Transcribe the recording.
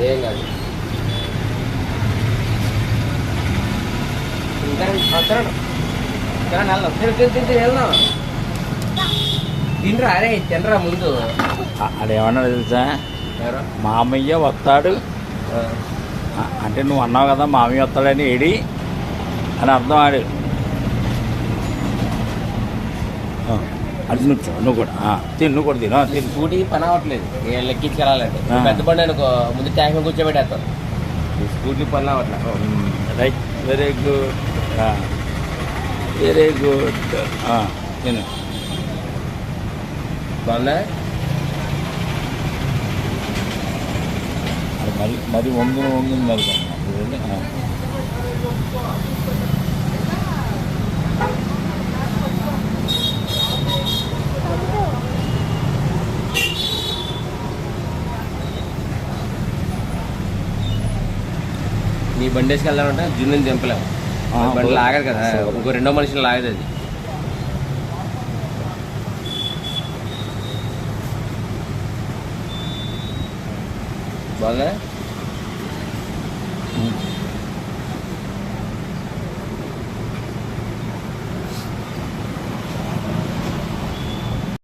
ఏం కాదు. ఇంకా వస్తాడు వెళ్దాం. తినరా అరే తినరా ముందు. అదేమన్నా తెలుసా, మామయ్య వస్తాడు అంటే నువ్వు అన్నావు కదా మామయ్య వస్తాడని ఏడి అని అర్థం ఆడు. అది నువ్వు కూడా తిను, నువ్వు కూడా తిను. స్కూటీకి పని అవ్వట్లేదు లెక్కించుకెళ్ళాలంటే. పెద్ద బండి అనుకో ముందు ట్యాంక్ మీద కూర్చోబెట్టేస్తాను. స్కూటీ పని అవ్వట్లేదు. Right, very good, very good. తిను. బాగుందా? మరి వంగుని మరి నీ బండి వేసుకెళ్దామంటే జున్నుని దింపలేము. బండి లాగదు కదా, ఇంకో రెండో మనిషిని లాగదు అది. బాగా